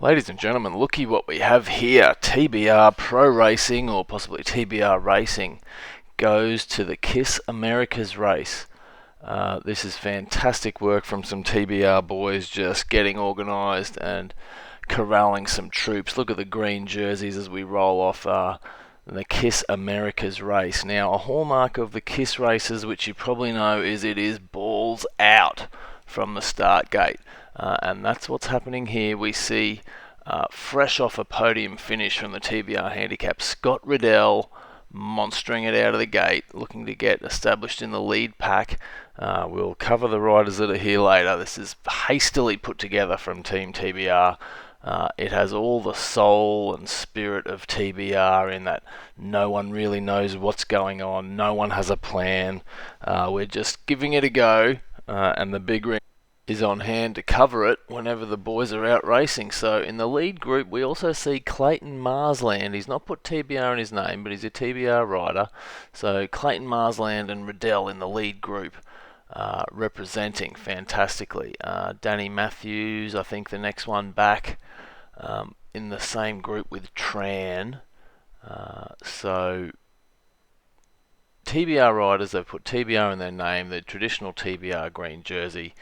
Ladies and gentlemen, looky what we have here. TBR Pro Racing, or possibly TBR Racing, goes to the Kiss Americas race. This is fantastic work from some TBR boys, just getting organised and corralling some troops. Look at the green jerseys as we roll off the Kiss Americas race. Now, a hallmark of the Kiss races, which you probably know, is it is balls out from the start gate. And that's what's happening here. We see, fresh off a podium finish from the TBR Handicaps, Scott Riddell monstering it out of the gate, looking to get established in the lead pack. We'll cover the riders that are here later. This is hastily put together from Team TBR. It has all the soul and spirit of TBR in that no one really knows what's going on, no one has a plan. We're just giving it a go, and the big ring is on hand to cover it whenever the boys are out racing. So in the lead group we also see Clayton Marsland. He's not put TBR in his name, but he's a TBR rider. So Clayton Marsland and Riddell in the lead group, representing fantastically. Danny Matthews, I think the next one back, in the same group with Tran. So TBR riders, they've put TBR in their name, the traditional TBR green jersey.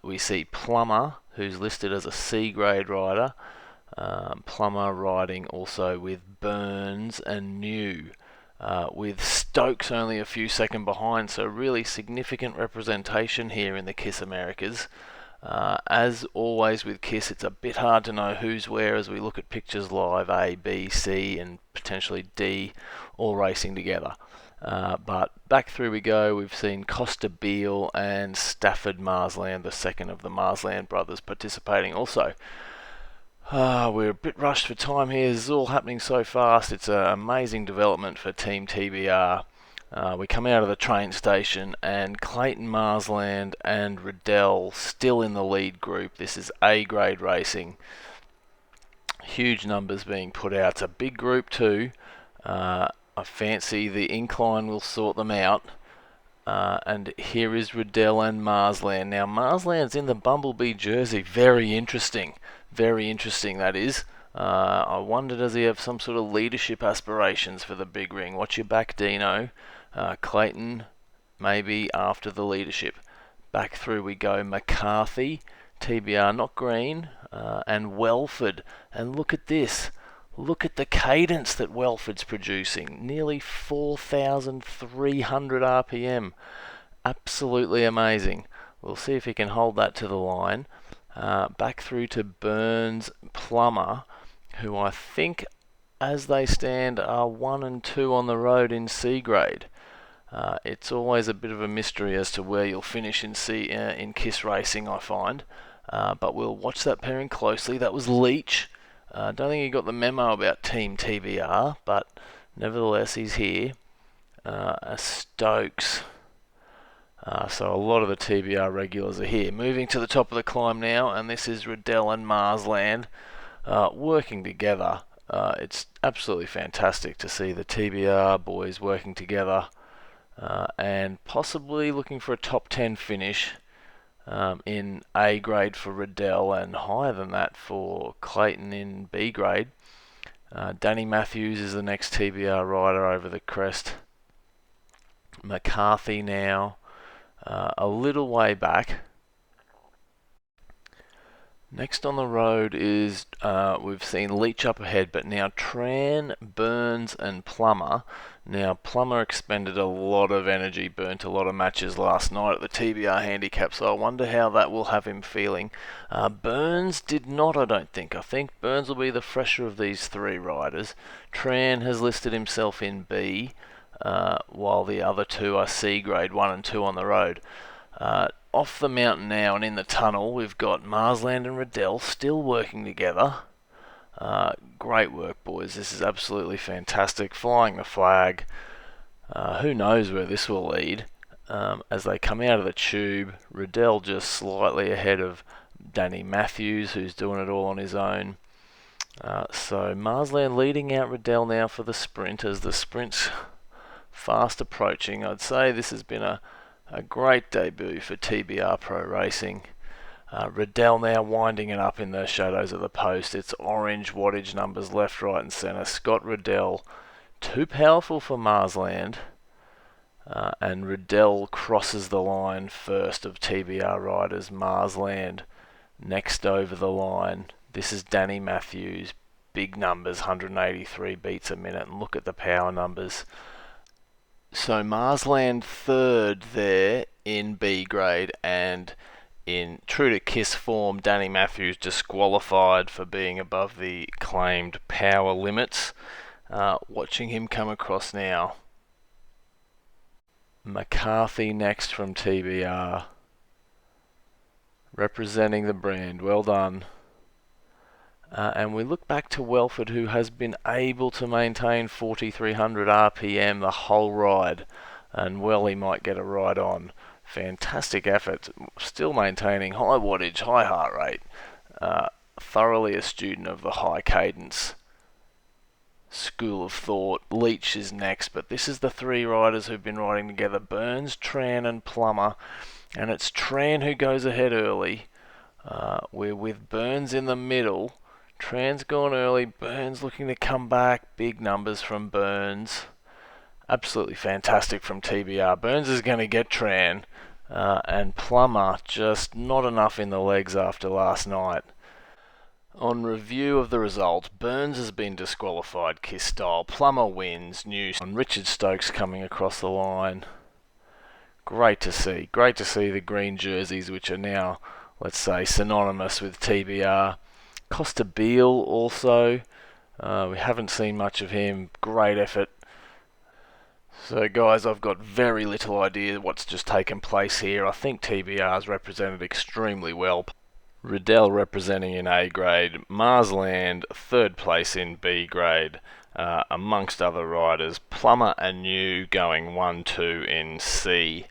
We see Plummer, who's listed as a C grade rider. Plummer riding also with Burns and New, with Stokes only a few seconds behind, so really significant representation here in the Kiss Americas. As always with Kiss, it's a bit hard to know who's where as we look at pictures live, A, B, C and potentially D all racing together. But back through we go. We've seen Costa Beale and Stafford Marsland, the second of the Marsland brothers, participating also. We're a bit rushed for time here. This is all happening so fast. It's an amazing development for Team TBR. We come out of the train station and Clayton Marsland and Riddell still in the lead group. This is A grade racing. Huge numbers being put out. It's a big group too. I fancy the incline will sort them out. And here is Riddell and Marsland. Now Marsland's in the Bumblebee jersey. Very interesting. Very interesting, that is. I wonder, does he have some sort of leadership aspirations for the big ring? Watch your back, Dino. Clayton, maybe after the leadership. Back through we go. McCarthy, TBR not green, and Welford. And look at this. Look at the cadence that Welford's producing. Nearly 4,300 RPM. Absolutely amazing. We'll see if he can hold that to the line. Back through to Burns, Plummer, who I think, as they stand, are 1 and 2 on the road in C grade. It's always a bit of a mystery as to where you'll finish in in Kiss Racing, I find. But we'll watch that pairing closely. That was Leach. Don't think he got the memo about Team TBR, but nevertheless he's here. Stokes. So a lot of the TBR regulars are here. Moving to the top of the climb now, and this is Riddell and Marsland working together. It's absolutely fantastic to see the TBR boys working together, and possibly looking for a top 10 finish. In A grade for Riddell and higher than that for Clayton in B grade. Danny Matthews is the next TBR rider over the crest. McCarthy now a little way back. Next on the road is, we've seen Leach up ahead, but now Tran, Burns and Plummer. Now Plummer expended a lot of energy, burnt a lot of matches last night at the TBR Handicap, so I wonder how that will have him feeling. Burns did not, I don't think. I think Burns will be the fresher of these three riders. Tran has listed himself in B, while the other two are C grade, 1 and 2 on the road. Off the mountain now and in the tunnel, we've got Marsland and Riddell still working together. Great work, boys. This is absolutely fantastic. Flying the flag. Who knows where this will lead. As they come out of the tube, Riddell just slightly ahead of Danny Matthews, who's doing it all on his own. So Marsland leading out Riddell now for the sprint, as the sprint's fast approaching. I'd say this has been a great debut for TBR Pro Racing. Riddell now winding it up in the shadows of the post. It's orange wattage numbers left, right and centre. Scott Riddell, too powerful for Marsland. And Riddell crosses the line first of TBR riders. Marsland next over the line. This is Danny Matthews. Big numbers, 183 beats a minute. And look at the power numbers. So Marsland third there in B grade, and in true to Kiss form, Danny Matthews disqualified for being above the claimed power limits. Watching him come across now. McCarthy next from TBR. Representing the brand. Well done. And we look back to Welford, who has been able to maintain 4,300 RPM the whole ride. And well, he might get a ride on. Fantastic effort. Still maintaining high wattage, high heart rate. Thoroughly a student of the high cadence school of thought. Leach is next, but this is the three riders who've been riding together: Burns, Tran and Plummer. And it's Tran who goes ahead early. We're with Burns in the middle. Tran's gone early. Burns looking to come back. Big numbers from Burns. Absolutely fantastic from TBR. Burns is going to get Tran. And Plummer just not enough in the legs after last night. On review of the result, Burns has been disqualified, Kiss style. Plummer wins. New on Richard Stokes coming across the line. Great to see. Great to see the green jerseys, which are now, let's say, synonymous with TBR. Costa Beale also. We haven't seen much of him. Great effort. So guys, I've got very little idea what's just taken place here. I think TBR's represented extremely well. Riddell representing in A grade. Marsland third place in B grade, amongst other riders. Plummer and New going 1-2 in C.